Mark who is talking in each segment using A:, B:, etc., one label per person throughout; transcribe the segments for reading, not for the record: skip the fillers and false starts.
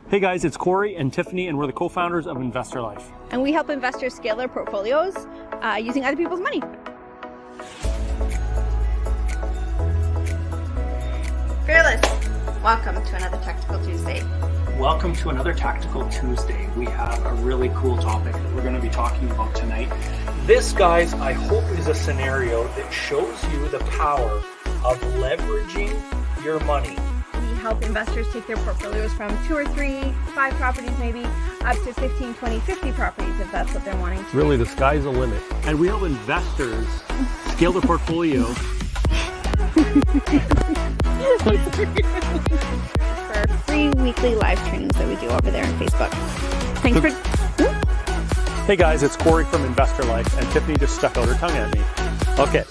A: Hey guys, it's Corey and Tiffany, and we're the co-founders of Investor Life.
B: And we help investors scale their portfolios using other people's money. Fearless, welcome to another Tactical Tuesday.
C: Welcome to another Tactical Tuesday. We have a really cool topic that we're going to be talking about tonight. This, guys, I hope is a scenario that shows you the power of leveraging your money.
B: We help investors take their portfolios from 2 or 3, 5 properties maybe, up to 15, 20, 50 properties if that's what they're wanting to.
A: Really, the sky's the limit. And we help investors scale their portfolio.
B: For our free weekly live trainings that we do over there on Facebook. Thanks for...
A: Hey guys, it's Corey from Investor Life, and Tiffany just stuck out her tongue at me. Okay.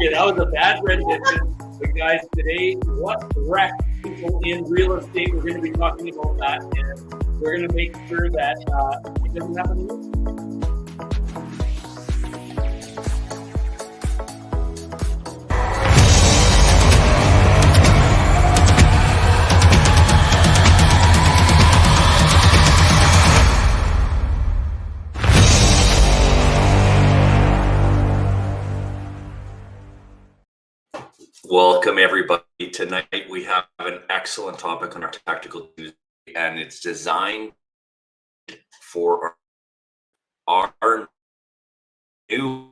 D: Yeah, that was a bad rendition. But guys, today, what wrecks people in real estate? We're going to be talking about that, and we're going to make sure that it doesn't happen to you.
E: Welcome everybody. Tonight we have an excellent topic on our Tactical Tuesday, and it's designed for our new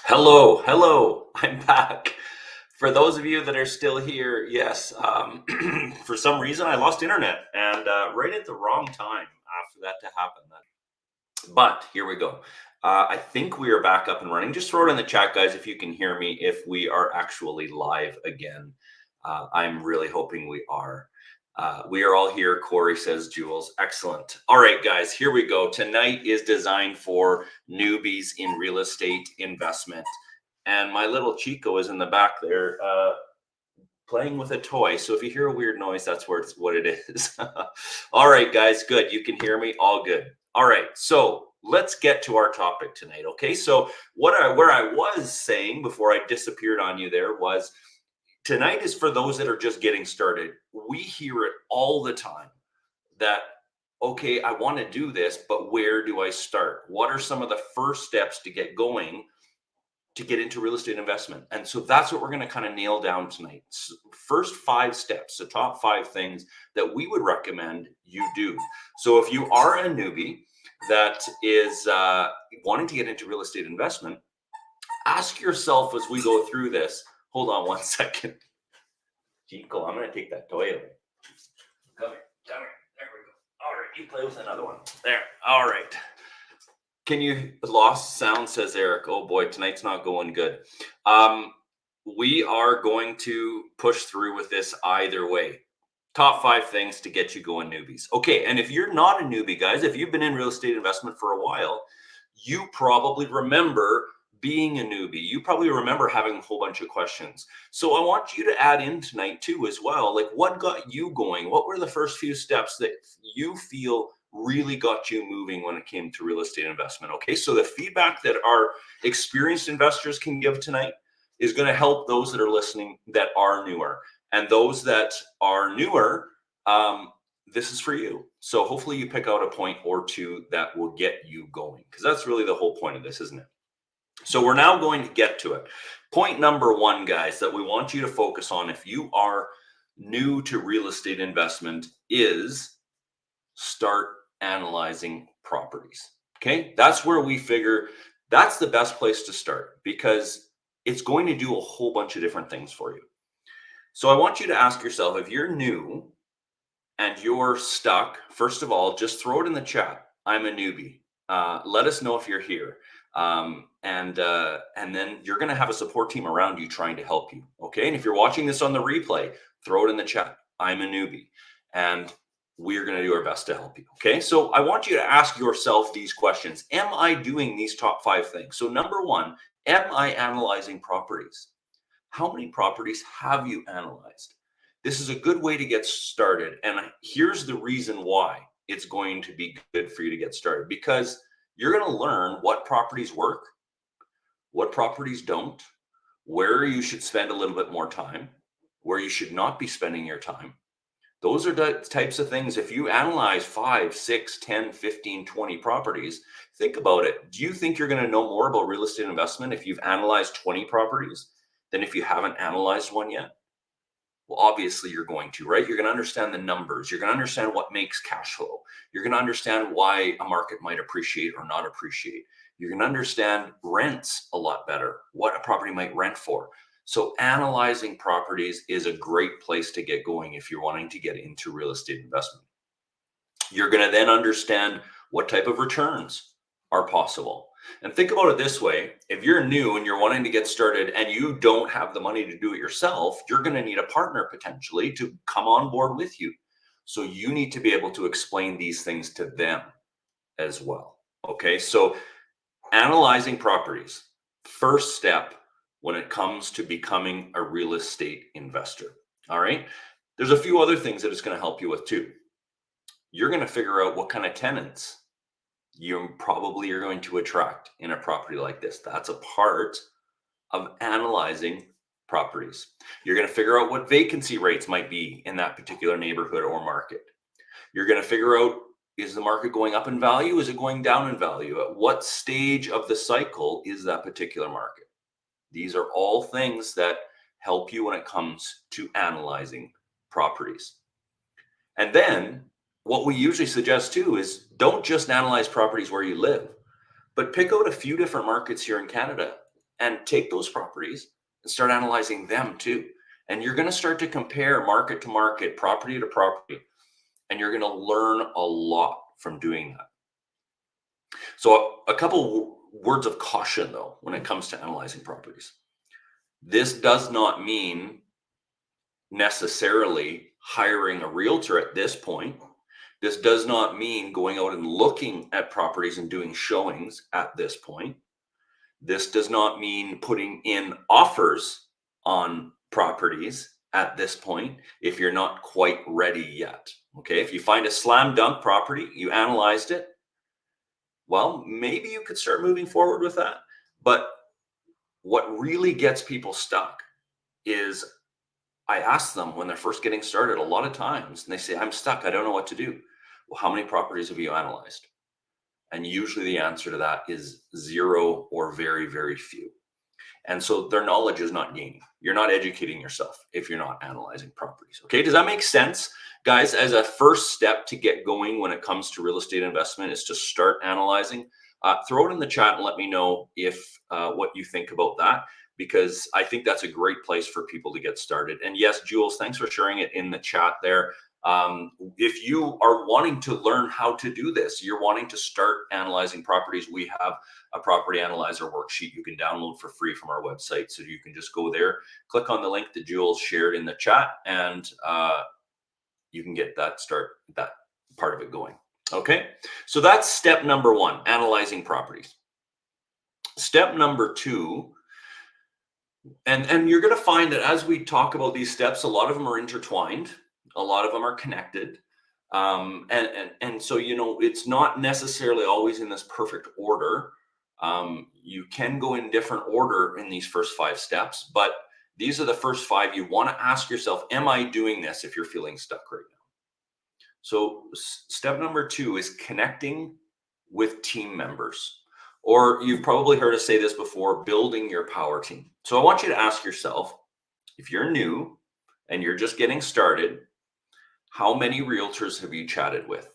E: Hello, I'm back. For those of you that are still here, yes, for some reason I lost internet and right at the wrong time after that to happen. But here we go. I think we are back up and running. Just throw it in the chat, guys, if you can hear me, if we are actually live again. I'm really hoping we are. We are all here, Corey says, Jules. Excellent. All right, guys, here we go. Tonight is designed for newbies in real estate investment. And my little Chico is in the back there playing with a toy. So if you hear a weird noise, that's what it is. All right, guys, good. You can hear me? All good. All right, so let's get to our topic tonight, okay? So where I was saying before I disappeared on you there was tonight is for those that are just getting started. We hear it all the time that, okay, I want to do this, but where do I start? What are some of the first steps to get going to get into real estate investment? And so that's what we're going to kind of nail down tonight. First 5 steps, the top 5 things that we would recommend you do. So if you are a newbie that is wanting to get into real estate investment, ask yourself as we go through this, hold on one second. Chico, I'm going to take that toy away. Come here. There we go. All right, you play with another one. There. All right. Can you lost sound, says Eric. Oh boy, tonight's not going good. We are going to push through with this either way. Top 5 things to get you going, newbies. Okay, and if you're not a newbie, guys, if you've been in real estate investment for a while, you probably remember being a newbie. You probably remember having a whole bunch of questions. So I want you to add in tonight too as well. Like, what got you going? What were the first few steps that you feel really got you moving when it came to real estate investment? Okay, so the feedback that our experienced investors can give tonight is going to help those that are listening that are newer. And those that are newer, this is for you. So hopefully you pick out a point or two that will get you going, because that's really the whole point of this, isn't it? So we're now going to get to it. Point number 1, guys, that we want you to focus on if you are new to real estate investment is start analyzing properties. Okay, that's where we figure that's the best place to start, because it's going to do a whole bunch of different things for you. So I want you to ask yourself, if you're new and you're stuck, first of all, just throw it in the chat. I'm a newbie. Let us know if you're here. And then you're going to have a support team around you trying to help you. Okay. And if you're watching this on the replay, throw it in the chat. I'm a newbie. And we're going to do our best to help you. Okay. So I want you to ask yourself these questions. Am I doing these top 5 things? So number 1, am I analyzing properties? How many properties have you analyzed? This is a good way to get started. And here's the reason why it's going to be good for you to get started, because you're going to learn what properties work, what properties don't, where you should spend a little bit more time, where you should not be spending your time. Those are the types of things. If you analyze 5, 6, 10, 15, 20 properties, think about it. Do you think you're going to know more about real estate investment if you've analyzed 20 properties than if you haven't analyzed one yet? Well, obviously you're going to, right? You're going to understand the numbers. You're going to understand what makes cash flow. You're going to understand why a market might appreciate or not appreciate. You're going to understand rents a lot better, what a property might rent for. So analyzing properties is a great place to get going if you're wanting to get into real estate investment. You're going to then understand what type of returns are possible. And think about it this way. If you're new and you're wanting to get started and you don't have the money to do it yourself, you're going to need a partner potentially to come on board with you. So you need to be able to explain these things to them as well. Okay, so analyzing properties, first step when it comes to becoming a real estate investor. All right, there's a few other things that it's going to help you with too. You're going to figure out what kind of tenants you probably are going to attract in a property like this. That's a part of analyzing properties. You're going to figure out what vacancy rates might be in that particular neighborhood or market. You're going to figure out, is the market going up in value? Is it going down in value? At what stage of the cycle is that particular market? These are all things that help you when it comes to analyzing properties. And then what we usually suggest too is don't just analyze properties where you live, but pick out a few different markets here in Canada and take those properties and start analyzing them too. And you're going to start to compare market to market, property to property, and you're going to learn a lot from doing that. So a couple words of caution though, when it comes to analyzing properties. This does not mean necessarily hiring a realtor at this point. This does not mean going out and looking at properties and doing showings at this point. This does not mean putting in offers on properties at this point if you're not quite ready yet. Okay, if you find a slam dunk property, you analyzed it, well, maybe you could start moving forward with that. But what really gets people stuck is, I ask them when they're first getting started a lot of times, and they say, I'm stuck, I don't know what to do. Well, how many properties have you analyzed? And usually the answer to that is 0 or very, very few. And so their knowledge is not gaining. You're not educating yourself if you're not analyzing properties. Okay, does that make sense? Guys, as a first step to get going when it comes to real estate investment is to start analyzing. Throw it in the chat and let me know if what you think about that, because I think that's a great place for people to get started. And yes, Jules, thanks for sharing it in the chat there. If you are wanting to learn how to do this, you're wanting to start analyzing properties, we have a property analyzer worksheet you can download for free from our website. So you can just go there, click on the link that Jules shared in the chat, and you can get that part of it going. Okay, so that's step number 1, analyzing properties. Step number 2, and you're going to find that as we talk about these steps, a lot of them are intertwined. A lot of them are connected. And so, you know, it's not necessarily always in this perfect order. You can go in different order in these first 5 steps, but these are the first 5 you want to ask yourself, am I doing this if you're feeling stuck right now? So step number 2 is connecting with team members, or you've probably heard us say this before, building your power team. So I want you to ask yourself, if you're new and you're just getting started, how many realtors have you chatted with?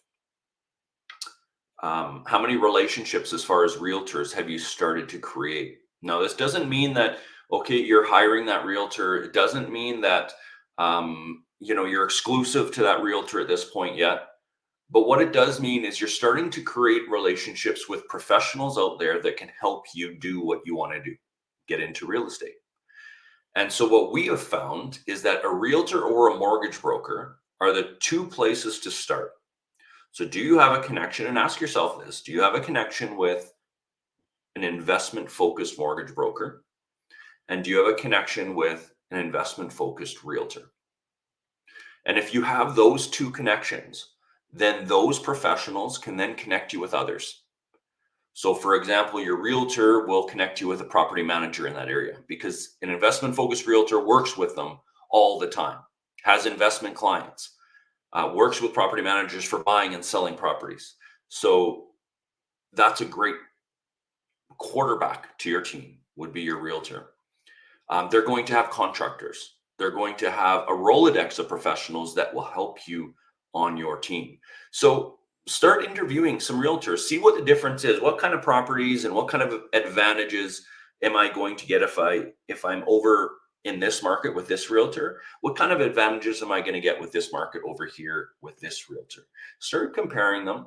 E: How many relationships as far as realtors have you started to create? Now, this doesn't mean that, okay, you're hiring that realtor. It doesn't mean that, you know, you're exclusive to that realtor at this point yet. But what it does mean is you're starting to create relationships with professionals out there that can help you do what you want to do, get into real estate. And so what we have found is that a realtor or a mortgage broker are the 2 places to start. So do you have a connection? And ask yourself this, do you have a connection with an investment-focused mortgage broker? And do you have a connection with an investment-focused realtor? And if you have those 2 connections, then those professionals can then connect you with others. So for example, your realtor will connect you with a property manager in that area, because an investment-focused realtor works with them all the time, has investment clients, works with property managers for buying and selling properties. So that's a great quarterback to your team, would be your realtor. They're going to have contractors. They're going to have a Rolodex of professionals that will help you on your team. So start interviewing some realtors, see what the difference is, what kind of properties and what kind of advantages am I going to get if I'm over in this market with this realtor? What kind of advantages am I going to get with this market over here with this realtor? Start comparing them,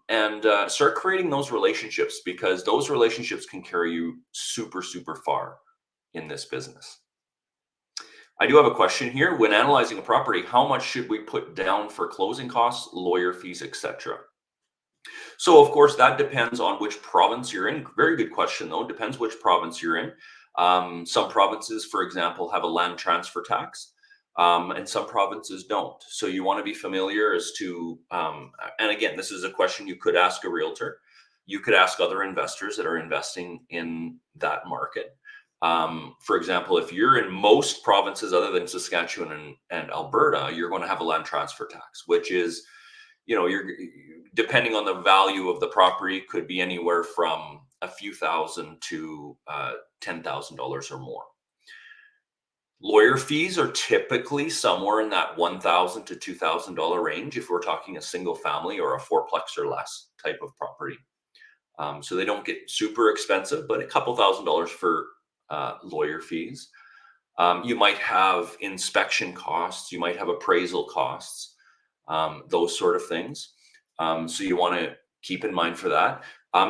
E: and start creating those relationships, because those relationships can carry you super, super far in this business. I do have a question here. When analyzing a property, how much should we put down for closing costs, lawyer fees, etc.? So of course, that depends on which province you're in. Very good question though. It depends which province you're in. Some provinces, for example, have a land transfer tax, and some provinces don't. So you want to be familiar as to, and again, this is a question you could ask a realtor. You could ask other investors that are investing in that market. For example, if you're in most provinces other than Saskatchewan and Alberta, you're going to have a land transfer tax, which is, you know, you're depending on the value of the property, could be anywhere from a few thousand to $10,000 or more. Lawyer fees are typically somewhere in that $1,000 to $2,000 range if we're talking a single family or a 4-plex or less type of property. So they don't get super expensive, but a couple $1,000s for lawyer fees. You might have inspection costs, you might have appraisal costs, those sort of things. So you want to keep in mind for that.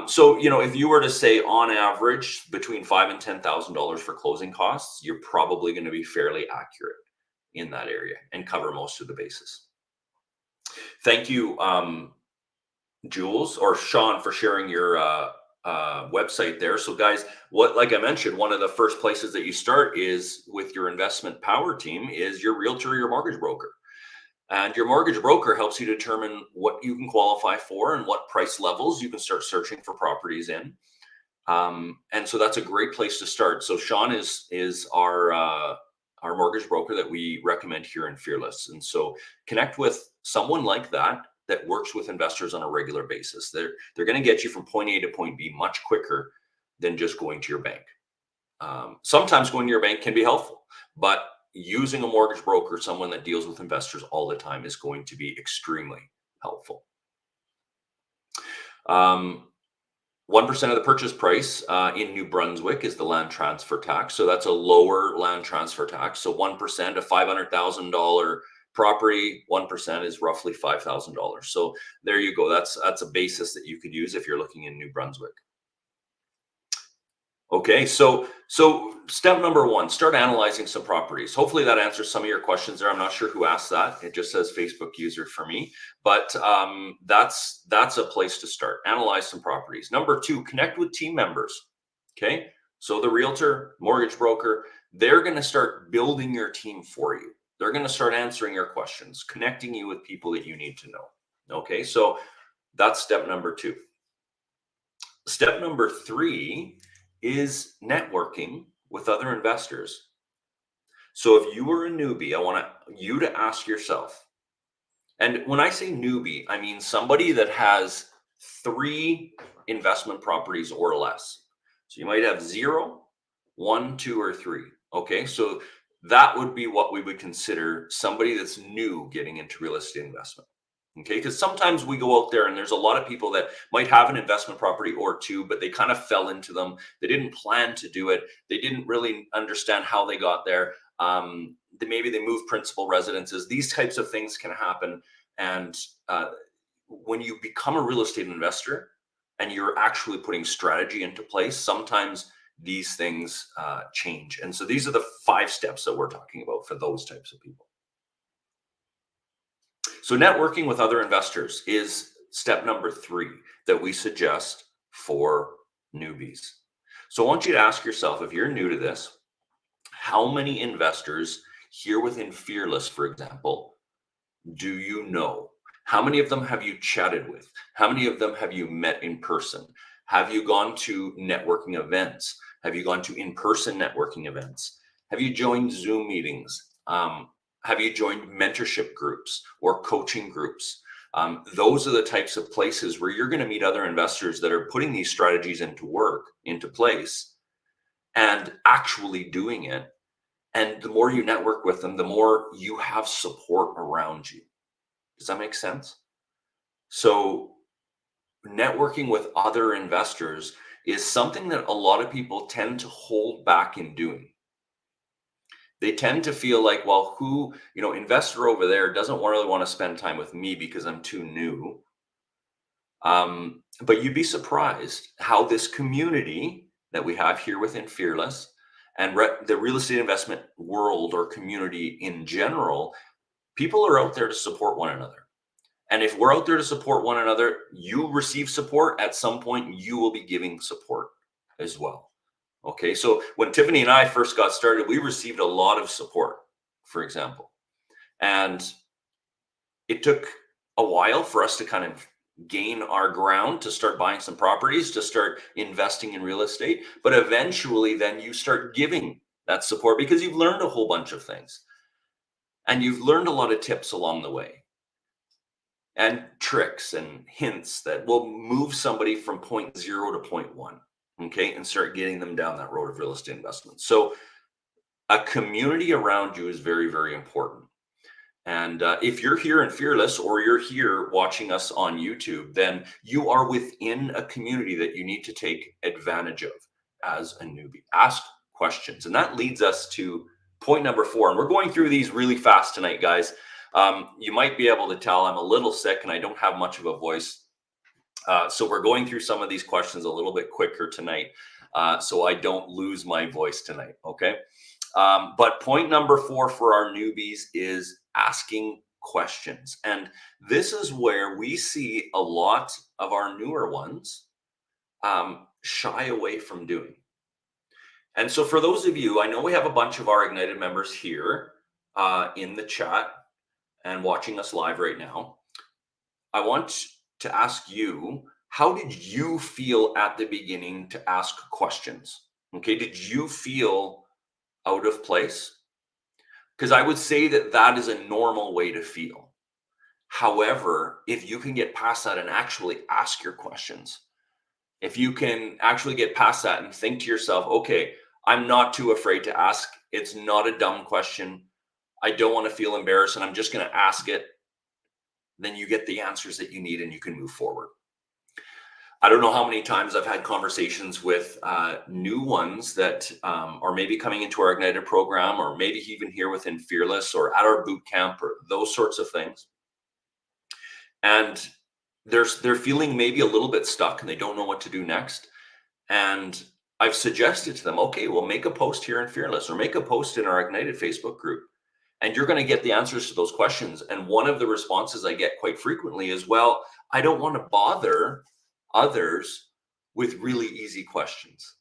E: So, if you were to say on average between $5,000 and $10,000 for closing costs, you're probably going to be fairly accurate in that area and cover most of the bases. Thank you, Jules or Sean, for sharing your website there. So guys, like I mentioned, one of the first places that you start is with your investment power team is your realtor or your mortgage broker. And your mortgage broker helps you determine what you can qualify for and what price levels you can start searching for properties in. And so that's a great place to start. So Sean is our mortgage broker that we recommend here in Fearless. And so connect with someone like that works with investors on a regular basis. They're going to get you from point A to point B much quicker than just going to your bank. Sometimes going to your bank can be helpful, but using a mortgage broker, someone that deals with investors all the time, is going to be extremely helpful. 1% of the purchase price in New Brunswick is the land transfer tax. So that's a lower land transfer tax. So 1% of $500,000 property, 1% is roughly $5,000. So there you go. That's a basis that you could use if you're looking in New Brunswick. Okay, so step number one, start analyzing some properties. Hopefully that answers some of your questions there. I'm not sure who asked that. It just says Facebook user for me, but that's a place to start. Analyze some properties. Number two, connect with team members. Okay, so the realtor, mortgage broker, they're going to start building your team for you. They're going to start answering your questions, connecting you with people that you need to know. Okay, so that's step number two. Step number three is networking with other investors. So if you are a newbie, I want you to ask yourself, and when I say newbie, I mean somebody that has 3 investment properties or less. So you might have 0, 1, 2, or 3. Okay, so that would be what we would consider somebody that's new getting into real estate investment. Okay, because sometimes we go out there and there's a lot of people that might have an investment property or 2, but they kind of fell into them. They didn't plan to do it. They didn't really understand how they got there. Maybe they moved principal residences. These types of things can happen. And when you become a real estate investor and you're actually putting strategy into place, sometimes these things change. And so these are the 5 steps that we're talking about for those types of people. So networking with other investors is step number 3 that we suggest for newbies. So I want you to ask yourself, if you're new to this, how many investors here within Fearless, for example, do you know? How many of them have you chatted with? How many of them have you met in person? Have you gone to networking events? Have you gone to in-person networking events? Have you joined Zoom meetings? Have you joined mentorship groups or coaching groups? Those are the types of places where you're going to meet other investors that are putting these strategies into place, and actually doing it. And the more you network with them, the more you have support around you. Does that make sense? So networking with other investors is something that a lot of people tend to hold back in doing. They tend to feel like, well, investor over there doesn't really want to spend time with me because I'm too new. But you'd be surprised how this community that we have here within Fearless and the real estate investment world or community in general, people are out there to support one another. And if we're out there to support one another, you receive support. At some point, you will be giving support as well. Okay, so when Tiffany and I first got started, we received a lot of support, for example. And it took a while for us to kind of gain our ground, to start buying some properties, to start investing in real estate. But eventually then you start giving that support because you've learned a whole bunch of things. And you've learned a lot of tips along the way, and tricks and hints that will move somebody from point 0 to point 1. Okay, and start getting them down that road of real estate investment. So a community around you is very, very important. And if you're here in Fearless or you're here watching us on YouTube, then you are within a community that you need to take advantage of as a newbie. Ask questions. And that leads us to point number 4. And we're going through these really fast tonight, guys. You might be able to tell I'm a little sick and I don't have much of a voice. So we're going through some of these questions a little bit quicker tonight, so I don't lose my voice tonight, okay? But point number 4 for our newbies is asking questions. And this is where we see a lot of our newer ones shy away from doing. And so for those of you, I know we have a bunch of our Ignited members here in the chat and watching us live right now. I want to ask you, how did you feel at the beginning to ask questions? Okay, did you feel out of place? Because I would say that that is a normal way to feel. However, if you can get past that and actually ask your questions, if you can actually get past that and think to yourself, okay, I'm not too afraid to ask. It's not a dumb question. I don't want to feel embarrassed and I'm just going to ask it. Then you get the answers that you need and you can move forward. I don't know how many times I've had conversations with new ones that are maybe coming into our Ignited program, or maybe even here within Fearless or at our boot camp or those sorts of things. And they're feeling maybe a little bit stuck and they don't know what to do next. And I've suggested to them, okay, well, make a post here in Fearless or make a post in our Ignited Facebook group. And you're going to get the answers to those questions. And one of the responses I get quite frequently is, well, I don't want to bother others with really easy questions.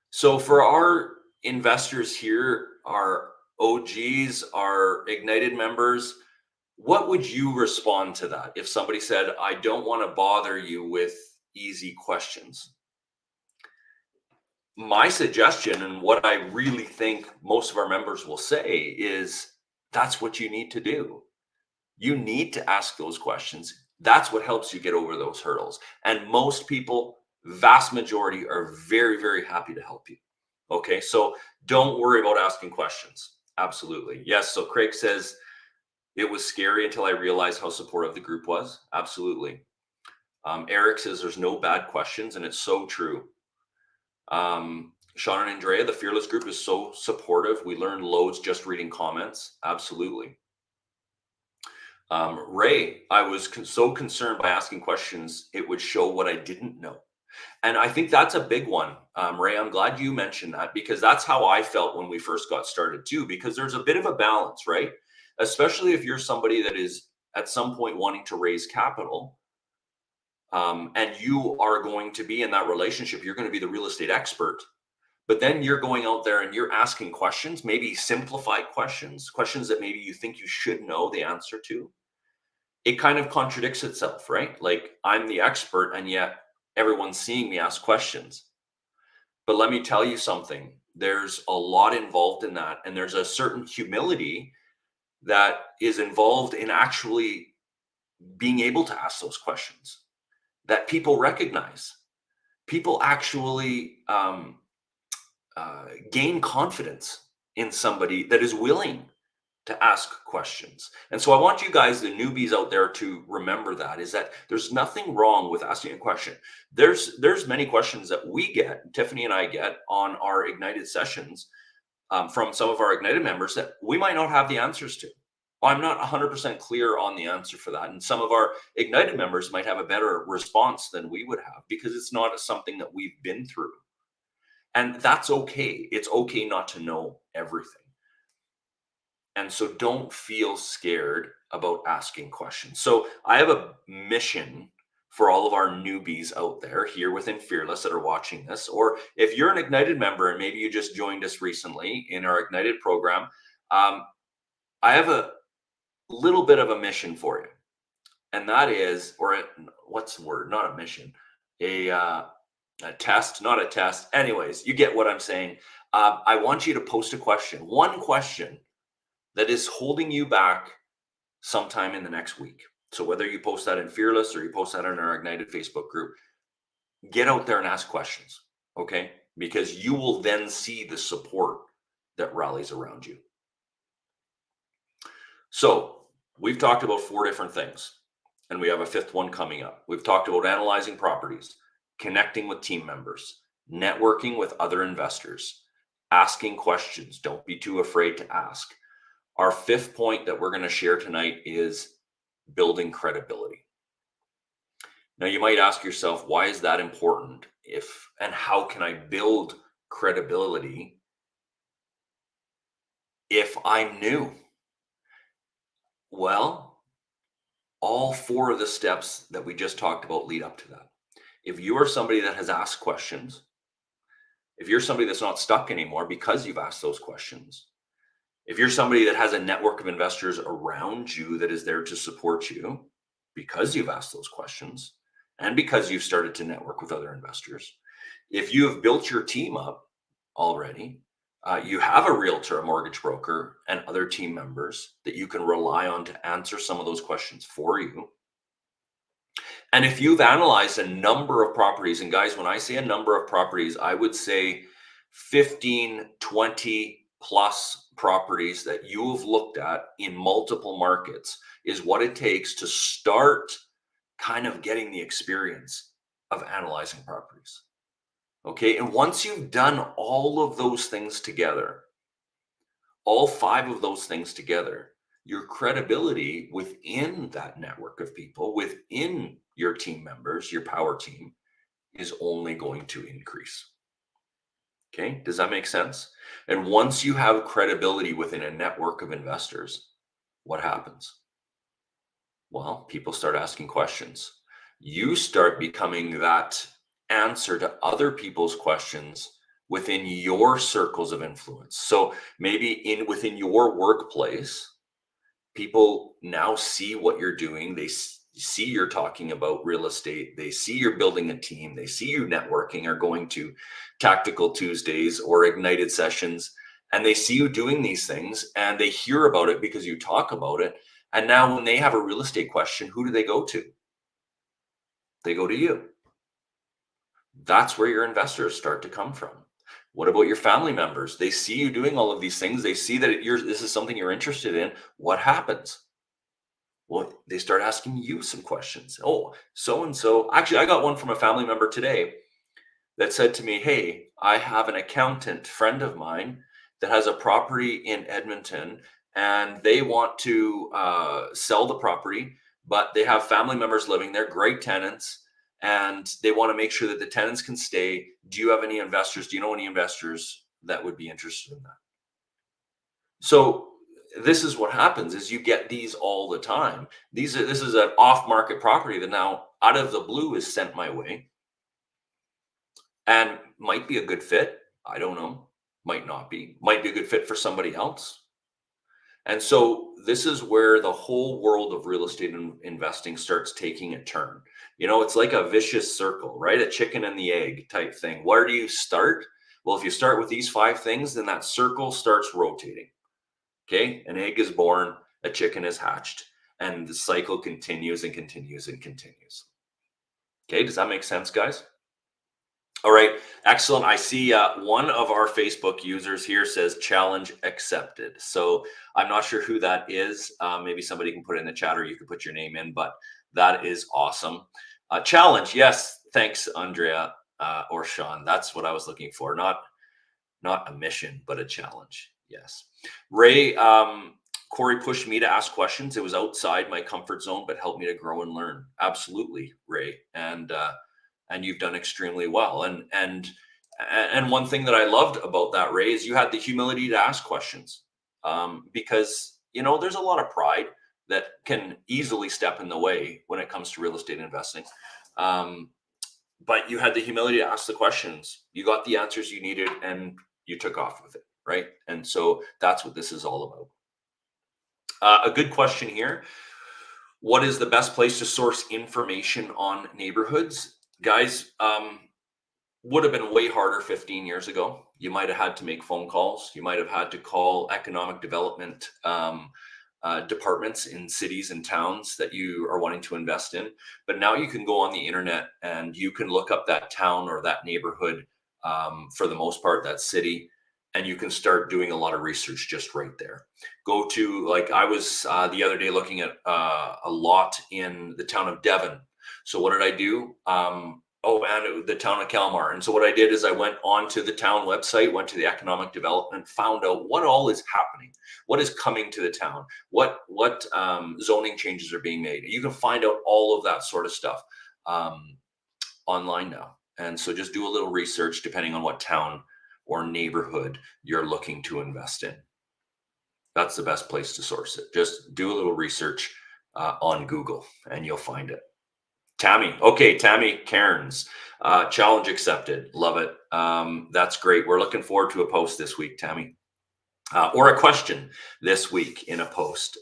E: So for our investors here, our OGs, our Ignited members, what would you respond to that if somebody said, I don't want to bother you with easy questions? My suggestion, and what I really think most of our members will say, is that's what you need to do. You need to ask those questions. That's what helps you get over those hurdles. And most people, vast majority, are very, very happy to help you. Okay, so don't worry about asking questions. Absolutely. Yes, so Craig says, it was scary until I realized how supportive the group was. Absolutely. Eric says there's no bad questions, and it's so true. Sean and Andrea, the Fearless group is so supportive. We learned loads just reading comments. Absolutely. Ray, I was so concerned by asking questions, it would show what I didn't know. And I think that's a big one. Ray, I'm glad you mentioned that, because that's how I felt when we first got started too, because there's a bit of a balance, right? Especially if you're somebody that is at some point wanting to raise capital, and you are going to be in that relationship, you're going to be the real estate expert, but then you're going out there and you're asking questions, maybe simplified questions, questions that maybe you think you should know the answer to. It kind of contradicts itself, right? Like, I'm the expert and yet everyone's seeing me ask questions. But let me tell you something, there's a lot involved in that. And there's a certain humility that is involved in actually being able to ask those questions that people recognize. People actually gain confidence in somebody that is willing to ask questions. And so I want you guys, the newbies out there, to remember that, is that there's nothing wrong with asking a question. There's many questions that we get, Tiffany and I get on our Ignited sessions from some of our Ignited members that we might not have the answers to. I'm not 100% clear on the answer for that. And some of our Ignited members might have a better response than we would have, because it's not something that we've been through. And that's okay. It's okay not to know everything. And so don't feel scared about asking questions. So I have a mission for all of our newbies out there here within Fearless that are watching this, or if you're an Ignited member and maybe you just joined us recently in our Ignited program, I have a little bit of a mission for you. And that is, or what's the word? Not a mission, a test, not a test. Anyways, you get what I'm saying. I want you to post a question, one question that is holding you back sometime in the next week. So whether you post that in Fearless or you post that in our Ignited Facebook group, get out there and ask questions, okay? Because you will then see the support that rallies around you. So we've talked about 4 different things, and we have a 5th one coming up. We've talked about analyzing properties, connecting with team members, networking with other investors, asking questions. Don't be too afraid to ask. Our 5th point that we're going to share tonight is building credibility. Now, you might ask yourself, why is that important? And how can I build credibility if I'm new? Well, all 4 of the steps that we just talked about lead up to that. If you are somebody that has asked questions, if you're somebody that's not stuck anymore because you've asked those questions, if you're somebody that has a network of investors around you that is there to support you because you've asked those questions and because you've started to network with other investors, if you have built your team up already, you have a realtor, a mortgage broker, and other team members that you can rely on to answer some of those questions for you. And if you've analyzed a number of properties, and guys, when I say a number of properties, I would say 15, 20 plus properties that you have looked at in multiple markets is what it takes to start kind of getting the experience of analyzing properties. Okay, and once you've done all of those things together, all 5 of those things together, your credibility within that network of people, within your team members, your power team, is only going to increase. Okay, does that make sense? And once you have credibility within a network of investors, what happens? Well, people start asking questions. You start becoming that answer to other people's questions within your circles of influence. So maybe within your workplace, people now see what you're doing. They see you're talking about real estate. They see you're building a team. They see you networking or going to Tactical Tuesdays or Ignited sessions. And they see you doing these things and they hear about it because you talk about it. And now when they have a real estate question, who do they go to? They go to you. That's where your investors start to come from. What about your family members? They see you doing all of these things. They see that this is something you're interested in. What happens? Well, they start asking you some questions. Oh, so-and-so. Actually, I got one from a family member today that said to me, hey, I have an accountant friend of mine that has a property in Edmonton and they want to sell the property, but they have family members living there, great tenants, and they want to make sure that the tenants can stay. Do you have any investors? Do you know any investors that would be interested in that? So this is what happens is you get these all the time. This is an off-market property that now out of the blue is sent my way and might be a good fit. I don't know. Might not be. Might be a good fit for somebody else. And so this is where the whole world of real estate investing starts taking a turn. You know, it's like a vicious circle, right? A chicken and the egg type thing. Where do you start? Well, if you start with these 5 things, then that circle starts rotating. Okay, an egg is born, a chicken is hatched, and the cycle continues and continues and continues. Okay, does that make sense, guys? All right, excellent. I see one of our Facebook users here says challenge accepted. So I'm not sure who that is. Maybe somebody can put it in the chat or you can put your name in, but that is awesome. Challenge, yes, thanks, Andrea or Sean. That's what I was looking for. Not a mission, but a challenge. Yes. Ray, Corey pushed me to ask questions. It was outside my comfort zone, but helped me to grow and learn. Absolutely, Ray. And you've done extremely well. And one thing that I loved about that, Ray, is you had the humility to ask questions. Because, you know, there's a lot of pride that can easily step in the way when it comes to real estate investing. But you had the humility to ask the questions. You got the answers you needed and you took off with it, right? And so that's what this is all about. A good question here. What is the best place to source information on neighborhoods? Guys, would have been way harder 15 years ago. You might have had to make phone calls. You might have had to call economic development departments in cities and towns that you are wanting to invest in. But now you can go on the internet and you can look up that town or that neighborhood, for the most part, that city, and you can start doing a lot of research just right there. Go to, like I was the other day looking at a lot in the town of Devon. So what did I do? And the town of Kalmar. And so what I did is I went onto the town website, went to the economic development, found out what all is happening, what is coming to the town, what zoning changes are being made. You can find out all of that sort of stuff online now. And so just do a little research depending on what town or neighborhood you're looking to invest in. That's the best place to source it. Just do a little research on Google and you'll find it. Tammy. Okay, Tammy Cairns. Challenge accepted. Love it. That's great. We're looking forward to a post this week, Tammy. Or a question this week in a post.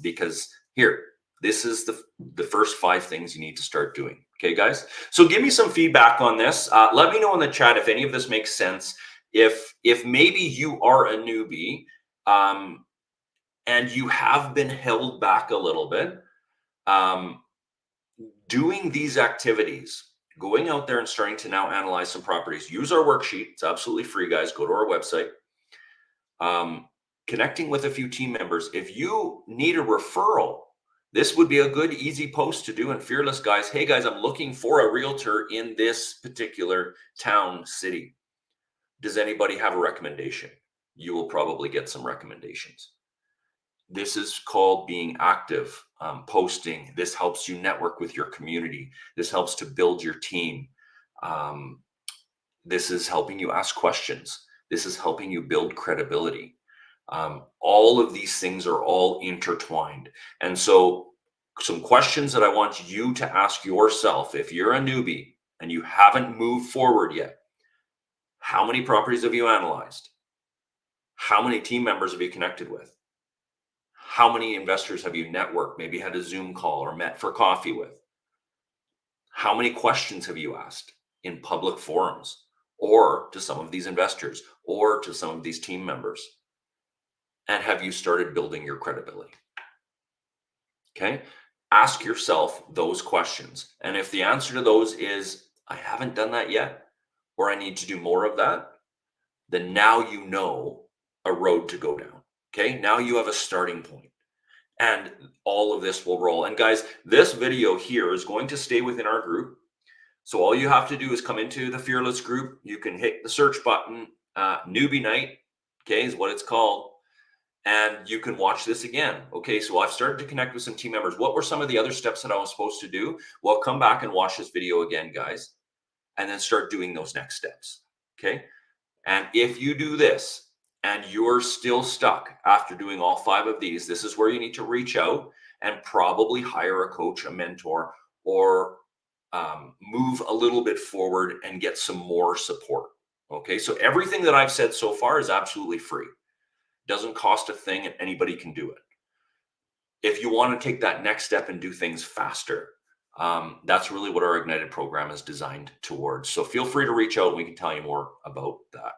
E: Because here, this is the first 5 things you need to start doing. Okay, guys? So give me some feedback on this. Let me know in the chat if any of this makes sense. If maybe you are a newbie and you have been held back a little bit, doing these activities, going out there and starting to now analyze some properties, use our worksheet. It's absolutely free, guys. Go to our website. Connecting with a few team members. If you need a referral, this would be a good, easy post to do. And fearless, guys. Hey, guys, I'm looking for a realtor in this particular town, city. Does anybody have a recommendation? You will probably get some recommendations. This is called being active, posting. This helps you network with your community. This helps to build your team. This is helping you ask questions. This is helping you build credibility. All of these things are all intertwined. And so some questions that I want you to ask yourself, if you're a newbie and you haven't moved forward yet, how many properties have you analyzed? How many team members have you connected with? How many investors have you networked, maybe had a Zoom call or met for coffee with? How many questions have you asked in public forums or to some of these investors or to some of these team members? And have you started building your credibility? Okay. Ask yourself those questions. And if the answer to those is, I haven't done that yet, or I need to do more of that, then now you know a road to go down. Okay. Now you have a starting point and all of this will roll. And guys, this video here is going to stay within our group. So all you have to do is come into the Fearless group. You can hit the search button, Newbie Night, okay, is what it's called. And you can watch this again. Okay, so I've started to connect with some team members. What were some of the other steps that I was supposed to do? Well, come back and watch this video again, guys, and then start doing those next steps. Okay. And if you do this and you're still stuck after doing all 5 of these, this is where you need to reach out and probably hire a coach, a mentor, or move a little bit forward and get some more support. Okay. So everything that I've said so far is absolutely free. Doesn't cost a thing and anybody can do it. If you want to take that next step and do things faster, that's really what our Ignited program is designed towards. So feel free to reach out and we can tell you more about that.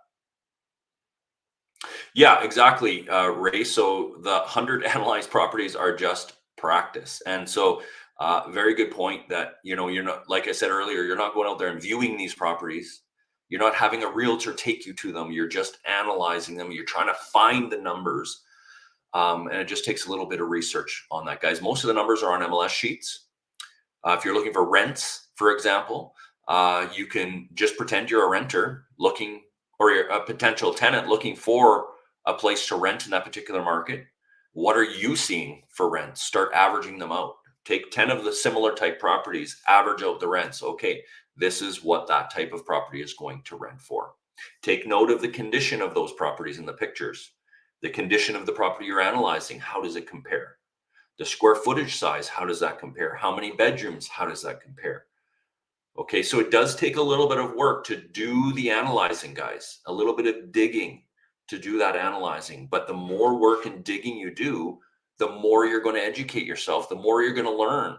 E: Yeah, exactly, Ray. So the 100 analyzed properties are just practice. And so very good point that, you're not, like I said earlier, you're not going out there and viewing these properties. You're not having a realtor take you to them. You're just analyzing them. You're trying to find the numbers. And it just takes a little bit of research on that, guys. Most of the numbers are on MLS sheets. If you're looking for rents, for example, you can just pretend you're a renter looking, or you're a potential tenant looking for a place to rent in that particular market. What are you seeing for rents? Start averaging them out. Take 10 of the similar type properties, average out the rents. Okay, this is what that type of property is going to rent for. Take note of the condition of those properties in the pictures. The condition of the property you're analyzing, how does it compare? The square footage size, how does that compare? How many bedrooms, how does that compare? Okay, so it does take a little bit of work to do the analyzing, guys. A little bit of digging to do that analyzing. But the more work and digging you do, the more you're going to educate yourself, the more you're going to learn,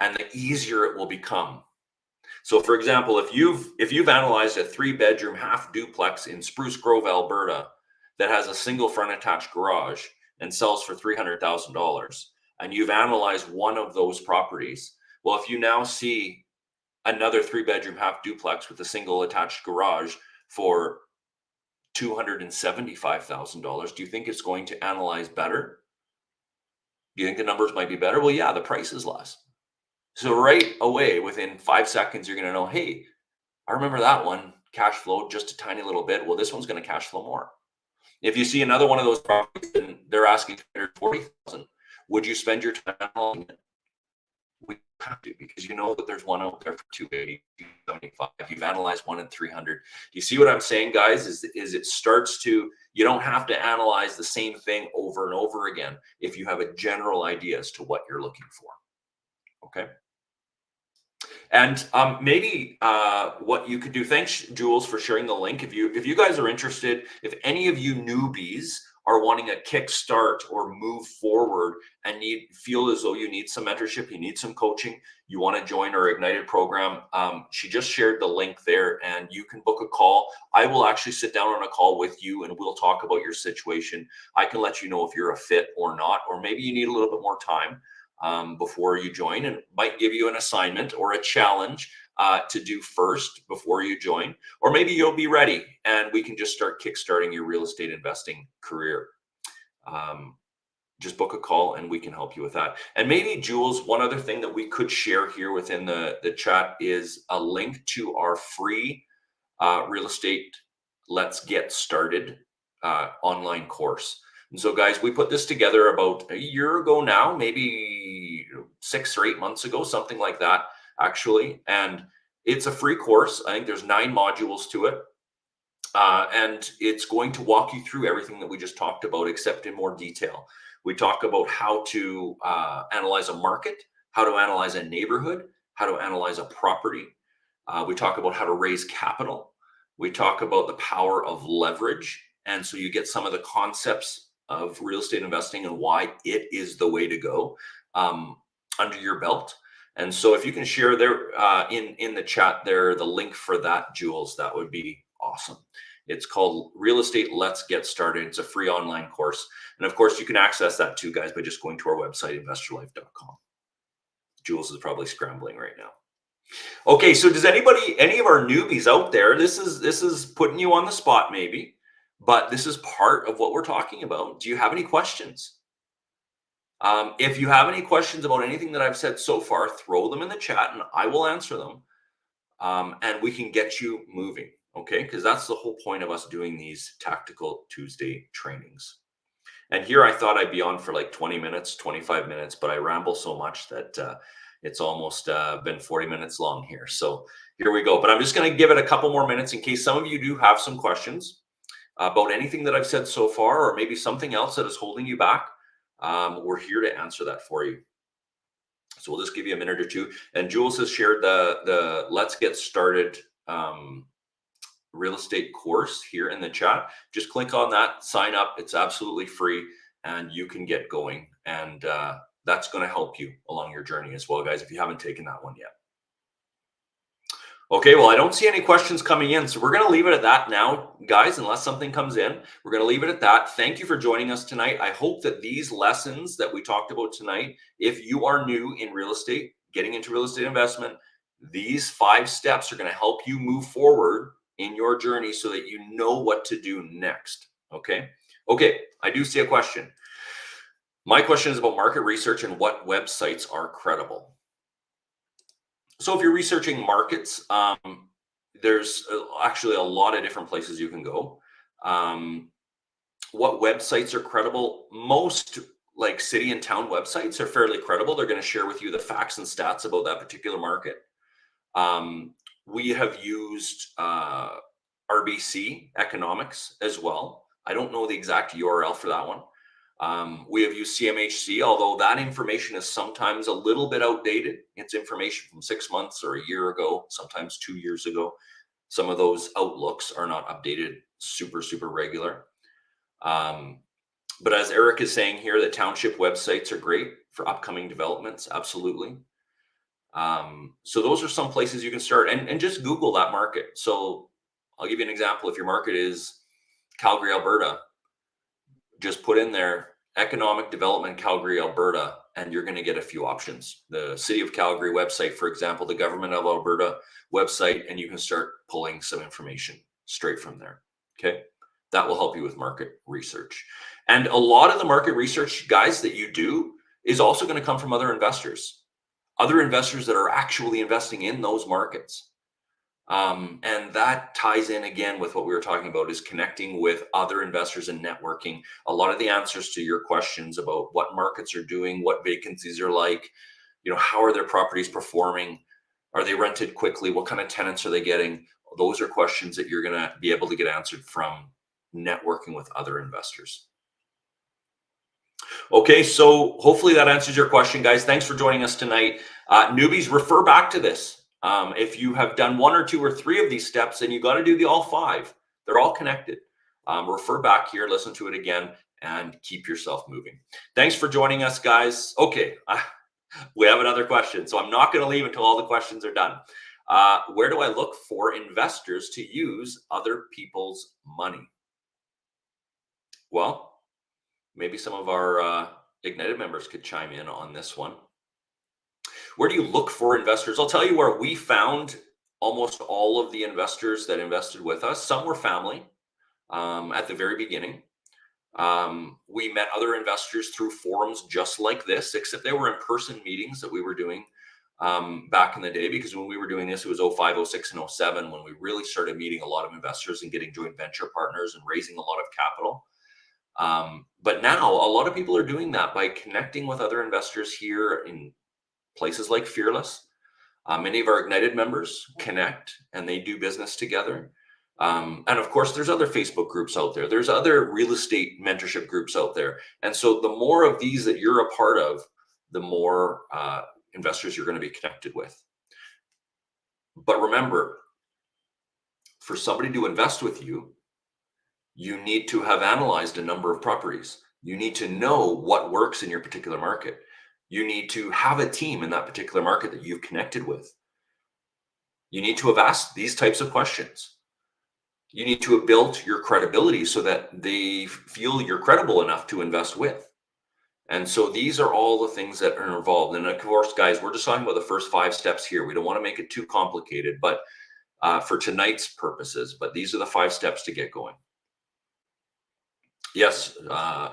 E: and the easier it will become. So for example, if you've analyzed a 3-bedroom half duplex in Spruce Grove, Alberta, that has a single front attached garage and sells for $300,000, and you've analyzed one of those properties, well, if you now see another 3-bedroom half duplex with a single attached garage for $275,000, do you think it's going to analyze better? Do you think the numbers might be better? Well, yeah, the price is less. So right away, within 5 seconds, you're going to know, hey, I remember that one cash flowed just a tiny little bit. Well, this one's going to cash flow more. If you see another one of those properties and they're asking $340,000, would you spend your time on it? We have to, because you know that there's one out there for 280, 275. You've analyzed one at 300. Do you see what I'm saying, guys? Is it starts to, you don't have to analyze the same thing over and over again if you have a general idea as to what you're looking for. Okay. And maybe what you could do, thanks Jules for sharing the link. If you guys are interested, if any of you newbies are wanting a kickstart or move forward and feel as though you need some mentorship, you need some coaching, you want to join our Ignited program, she just shared the link there and you can book a call. I will actually sit down on a call with you and we'll talk about your situation. I can let you know if you're a fit or not, or maybe you need a little bit more time before you join, and might give you an assignment or a challenge to do first before you join, or maybe you'll be ready and we can just start kickstarting your real estate investing career. Just book a call and we can help you with that. And maybe Jules, one other thing that we could share here within the chat is a link to our free real estate Let's Get Started online course. And so guys, we put this together about a year ago now, maybe 6 or 8 months ago, something like that, actually. And it's a free course. I think there's 9 modules to it. And it's going to walk you through everything that we just talked about, except in more detail. We talk about how to analyze a market, how to analyze a neighborhood, how to analyze a property. We talk about how to raise capital. We talk about the power of leverage. And so you get some of the concepts of real estate investing and why it is the way to go under your belt. And so if you can share there in the chat there, the link for that, Jules, that would be awesome. It's called Real Estate Let's Get Started. It's a free online course. And of course, you can access that too, guys, by just going to our website, investorlife.com. Jules is probably scrambling right now. Okay, so does any of our newbies out there, this is putting you on the spot maybe, but this is part of what we're talking about. Do you have any questions? If you have any questions about anything that I've said so far, throw them in the chat and I will answer them. And we can get you moving, okay? Because that's the whole point of us doing these Tactical Tuesday trainings. And here I thought I'd be on for like 20 minutes, 25 minutes, but I ramble so much that it's almost been 40 minutes long here. So here we go. But I'm just going to give it a couple more minutes in case some of you do have some questions about anything that I've said so far, or maybe something else that is holding you back. We're here to answer that for you. So we'll just give you a minute or two. And Jules has shared the Let's Get Started real estate course here in the chat. Just click on that, sign up. It's absolutely free and you can get going. And that's going to help you along your journey as well, guys, if you haven't taken that one yet. Okay, well, I don't see any questions coming in, so we're going to leave it at that now, guys, unless something comes in. We're going to leave it at that. Thank you for joining us tonight. I hope that these lessons that we talked about tonight, if you are new in real estate, getting into real estate investment, these 5 steps are going to help you move forward in your journey so that you know what to do next, okay? Okay, I do see a question. My question is about market research and what websites are credible. So if you're researching markets, there's actually a lot of different places you can go. What websites are credible? Most like city and town websites are fairly credible. They're going to share with you the facts and stats about that particular market. We have used RBC Economics as well. I don't know the exact URL for that one. We have used CMHC, although that information is sometimes a little bit outdated. It's information from 6 months or a year ago, sometimes 2 years ago. Some of those outlooks are not updated super regular. But as Eric is saying here, the township websites are great for upcoming developments. Absolutely. So those are some places you can start and just Google that market. So I'll give you an example. If your market is Calgary, Alberta, just put in there economic development Calgary, Alberta, and you're going to get a few options. The City of Calgary website, for example, the Government of Alberta website, and you can start pulling some information straight from there. Okay. That will help you with market research. And a lot of the market research, guys, that you do is also going to come from other investors that are actually investing in those markets. And that ties in again with what we were talking about, is connecting with other investors and networking. A lot of the answers to your questions about what markets are doing, what vacancies are like, how are their properties performing? Are they rented quickly? What kind of tenants are they getting? Those are questions that you're going to be able to get answered from networking with other investors. Okay, so hopefully that answers your question, guys. Thanks for joining us tonight. Newbies, refer back to this. If you have done 1 or 2 or 3 of these steps, and you got to do the all 5. They're all connected. Refer back here, listen to it again, and keep yourself moving. Thanks for joining us, guys. Okay, we have another question, so I'm not going to leave until all the questions are done. Where do I look for investors to use other people's money? Well, maybe some of our Ignited members could chime in on this one. Where do you look for investors? I'll tell you where we found almost all of the investors that invested with us. Some were family at the very beginning. We met other investors through forums just like this, except they were in-person meetings that we were doing back in the day, because when we were doing this, it was 05, 06, and 07 when we really started meeting a lot of investors and getting joint venture partners and raising a lot of capital. But now a lot of people are doing that by connecting with other investors here in places like Fearless. Many of our Ignited members connect and they do business together. And of course, there's other Facebook groups out there. There's other real estate mentorship groups out there. And so the more of these that you're a part of, the more investors you're going to be connected with. But remember, for somebody to invest with you, you need to have analyzed a number of properties. You need to know what works in your particular market. You need to have a team in that particular market that you've connected with. You need to have asked these types of questions. You need to have built your credibility so that they feel you're credible enough to invest with. And so these are all the things that are involved. And of course, guys, we're just talking about the first 5 steps here. We don't want to make it too complicated, but for tonight's purposes, but these are the 5 steps to get going. Yes,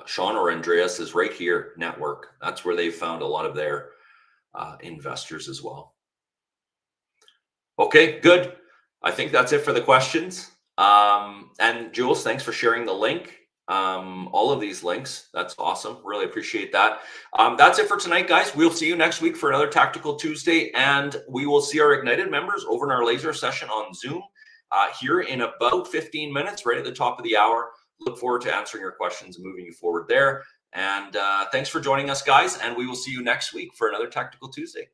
E: Sean or Andreas is right here, network. That's where they found a lot of their investors as well. Okay, good. I think that's it for the questions. And Jules, thanks for sharing the link. All of these links. That's awesome. Really appreciate that. That's it for tonight, guys. We'll see you next week for another Tactical Tuesday, and we will see our Ignited members over in our laser session on Zoom here in about 15 minutes, right at the top of the hour. Look forward to answering your questions and moving you forward there. And thanks for joining us, guys. And we will see you next week for another Tactical Tuesday.